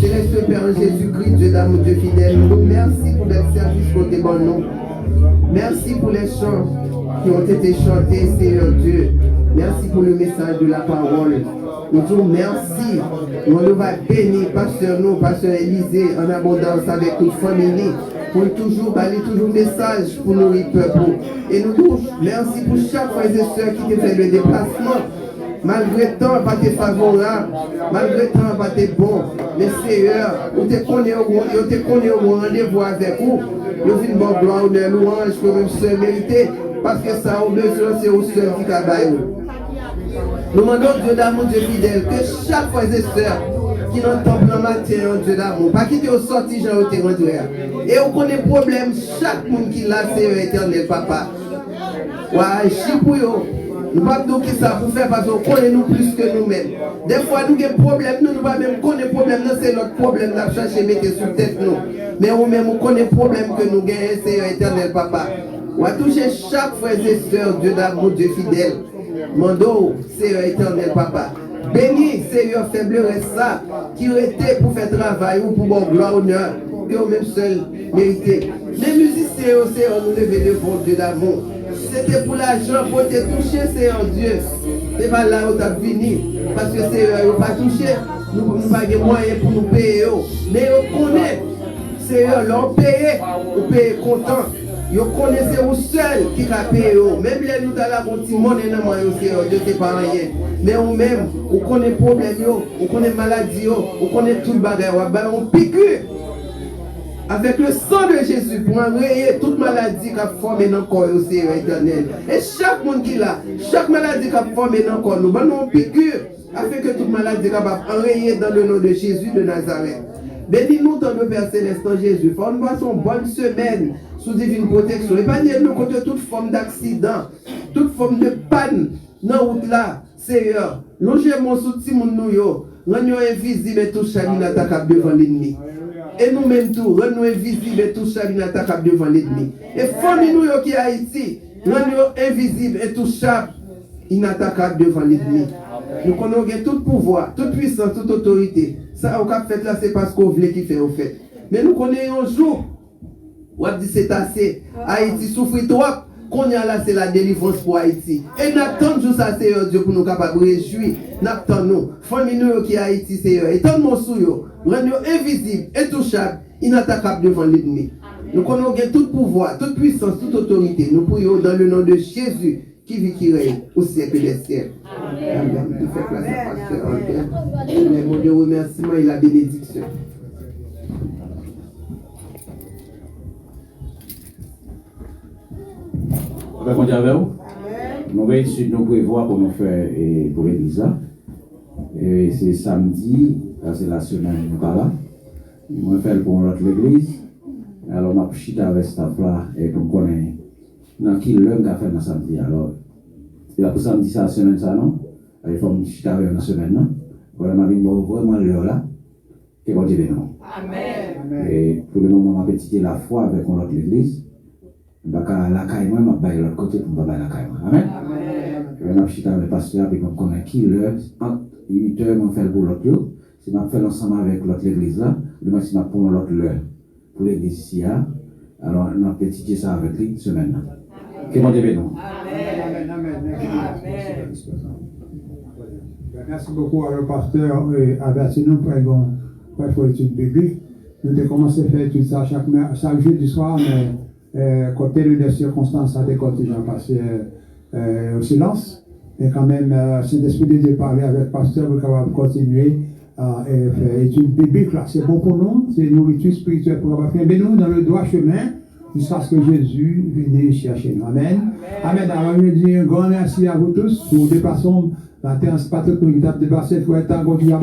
D: Céleste Père Jésus-Christ, Dieu d'amour, Dieu fidèle, nous merci pour le service côté bon nom. Merci pour les chants qui ont été chantés, Seigneur Dieu. Merci pour le message de la parole. Nous disons merci. Nous va bénir pasteur Élisée en abondance avec toute famille. Pour toujours baler toujours message pour nourrir le peuple. Et nous disons merci pour chaque frère et soeur qui te fait le déplacement. Malgré temps, pas tes favorables, malgré temps, pas tes bons. Mais Seigneur, on te connaît au rendez-vous avec vous. Nous venons bon gloire, honneur, louange, que même seul mérité. Parce que ça, au besoin, c'est au seul qui travaille. Nous demandons Dieu d'amour, Dieu fidèle, que chaque frère et soeur qui n'entend pas matin, Dieu d'amour, pas quitter au sorti, Jean au terrain. Et on connaît le problème, chaque monde qui l'a, c'est éternel, papa. Ouais, chipouyo. Nous ne pouvons pas dire ça pour faire parce qu'on connaît nous plus que nous-mêmes. Des fois, nous avons des problèmes, nous ne pouvons pas même connaître le problème, c'est notre problème, nous avons cherché à mettre sur tête nous. Mais nous-mêmes, nous connaissons le problème que nous gagnons, c'est éternel, papa. On va toucher chaque frère et soeur, Dieu d'amour, Dieu fidèle. Mando, Seigneur éternel, papa. Béni, Seigneur, faibleur ça, qui était pour faire travail ou pour bon gloire, honneur, que vous-même seul méritez. Les musiciens, Seigneur, nous lever devant Dieu d'amour. C'était pour l'argent, pour te toucher, Seigneur Dieu. C'est pas là où tu as fini. Parce que Seigneur, il n'a pas touché. Nous n'avons pas de moyens pour nous payer. Mais on connaît, Seigneur, l'on paye, on paye content. Yo connaissez vous seul qui a payé. Même les nous dans la bonne monnaie dans moi Seigneur Dieu c'est pas rien. Mais vous même, vous connaissez problème vous connaissez maladie vous connaissez tout le bagage, on piqûre avec le sang de Jésus pour enrayer toute maladie qui a formé dans le corps au Seigneur éternel. Et chaque monde qui l'a, chaque maladie qui a formé dans le corps, nous on piqûre afin que toute maladie capable enrayer dans le nom de Jésus de Nazareth. Bénis-nous dans le Père Céleste en Jésus. Faut nous passer une bonne semaine sous divine protection. Et pas nous contre toute forme d'accident, toute forme de panne dans la route là, Seigneur. Logez-moi sous petit monde nous yo. Rends-nous invisibles et tout chaque inattaquable devant l'ennemi. Et nous-mêmes tout, rends-nous invisibles et tout chaque inattaquable devant l'ennemi. Et famille nous yo qui est Haïti, rends-nous invisibles et tout chaque inattaquable devant l'ennemi. Nous connaissons tout pouvoir, toute puissance, toute autorité. Ça, on a fait là, c'est parce qu'on voulait qu'il fait au fait. Mais nous connaissons un jour, on a dit c'est assez. Haïti souffre trop. Qu'on y a là, c'est la délivrance pour Haïti. Et nous attendons juste ça, Seigneur Dieu, pour nous capables de réjouir. Nous attendons, famille nous qui est Haïti, Seigneur. Et tant de mon souillot, rendez-nous invisibles, intouchables, inattaquables devant l'ennemi. Nous connaissons tout pouvoir, toute puissance, toute autorité. Nous prions dans le nom de Jésus qui vit, qui règne au siècle des siècles. Amen. Nous faisons place à pasteur André. Mon Dieu, remerciement et la bénédiction.
C: On va compter avec vous. Nous allons essayer de nous prévoir pour nous faire pour l'église. Et c'est samedi, c'est la semaine nous sommes là. Nous allons faire pour l'autre l'église. Alors, on a chita avec ce staff-là et pour connaître dans qui l'homme a fait dans samedi. Alors, il a pour samedi, ça, la semaine, ça, non? Il faut que chita avec la semaine, non? Voilà, ma vie, vraiment l'heure là. Que bon Dieu bénisse. Amen. Et pour le moment, on va petiter la foi avec l'autre l'église. Baka la caille, moi, je vais l'autre côté pour me la caille. Amen. Je vais m'appuyer avec le pasteur et je connais qui l'heure. Entre 8 heures, on fait pour l'autre. Si je fais ensemble avec l'autre l'église là, je vais pour l'autre l'heure. Pour l'église ici, Alors, on a petit ça avec lui, semaine. Que bon Dieu bénisse.
B: Merci beaucoup à le pasteur Avertino pour une étude biblique. Nous avons commencé à faire étude ça chaque jeudi soir, mais côté de des circonstances, ça a été passé au silence. Et quand même, Saint-Esprit de parler avec le pasteur pour qu'on va continuer à faire étude biblique. C'est bon pour nous, c'est une nourriture spirituelle pour avoir fait. Mais nous, dans le droit chemin, jusqu'à ce que Jésus vienne chercher nous. Amen. Amen. Alors, je dis un grand merci à vous tous pour déplacement. La terre, c'est pas tout le monde qui a déplacé, il faut être encore qui a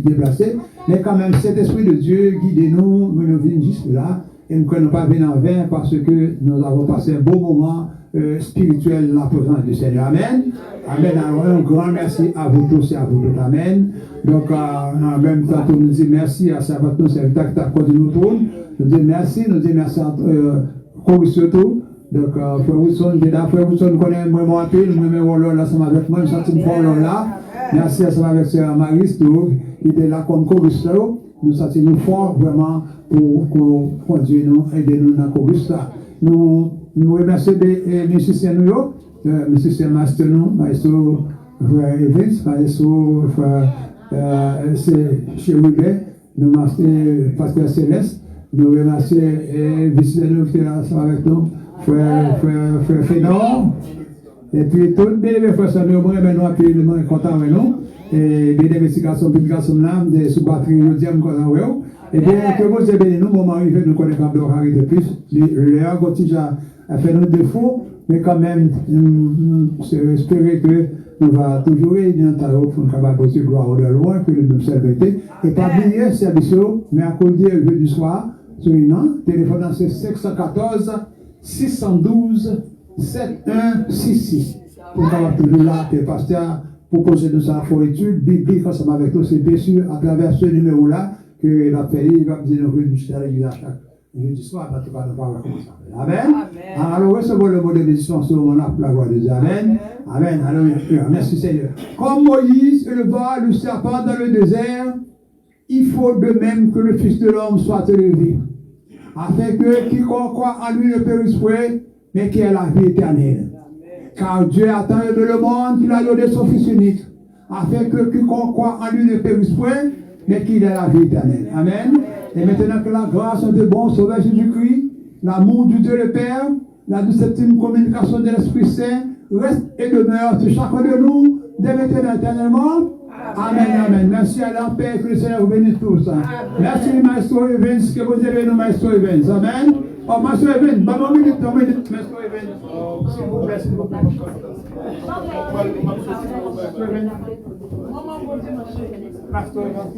B: déplacé. Mais quand même, cet esprit de Dieu, guidez-nous, nous venons juste là. Et nous ne pouvons pas venir en vain parce que nous avons passé un beau moment spirituel dans la présence du Seigneur. Amen. Amen. Alors, un grand merci à vous tous et à vous tous. Amen. Donc, en même temps, nous disons merci à Sabaton, c'est le temps qui a conduit nous tourne. Nous disons merci à Corussoto. Donc, Frère Wilson, Frère Wilson connaît moi un peu, nous mettons là ensemble avec moi, nous sommes là. Merci ensemble avec Sœur Marie, qui était là comme Corussoto. Nous sommes forts vraiment pour conduire nous, aider nous dans le chorus là. Nous remercions les musiciens, musiciens master, maestro Frère Evans, maestro Frère Chérubet, nous remercions Pasteur Céleste, nous remercions les visiteurs qui étaient là avec nous, Frère Fénor, et puis tout le bien frère, nous sommes contents avec nous. Et bien d'investigation, publication là, des sous-batteries, je dis encore dans le et bien que vous avez béni nous, moment arrivé, nous connaissons pas de rarité de plus. L'air continua a fait nos défauts, mais quand même, nous espérons que nous va toujours aider dans ta route pour nous capable de gloire de loin, que nous nous servons. Et pas oublier service, mais à cause du jeudi soir, sur une an, téléphone c'est 514 612 7166. Pour capable toujours là, que pasteur. Pour procéder à sa étude biblique ensemble avec nous, c'est bien sûr à travers ce numéro-là que la pays va nous dire jusqu'à l'église à chaque jeudi soir, en tout cas, nous parlons comme ça. Amen. Alors, recevons le mot de bénédiction sur mon âme, la gloire de Dieu. Amen. Amen. Alléluia. Merci Seigneur. Comme Moïse éleva le serpent dans le désert, il faut de même que le Fils de l'homme soit élevé, afin que quiconque croit en lui ne périsse point, mais qu'il ait la vie éternelle. Car Dieu a tant aimé le monde qu'il a donné son Fils unique, afin que quiconque croit en lui ne périsse point, mais qu'il ait la vie éternelle. Amen. Et maintenant que la grâce de bon Sauveur Jésus-Christ, l'amour du Dieu le Père, la douce communication de l'Esprit Saint, reste et demeure sur chacun de nous, dès maintenant éternellement. Amen, amen. Merci à la paix, que le Seigneur vous bénisse tous. Merci, Maestro Evans, que vous aimez nous, Maestro Evans. Amen. Oh, Maestro Evans, maman, minute, Maestro Evans. S'il vous plaît, s'il vous plaît. Maestro Evans.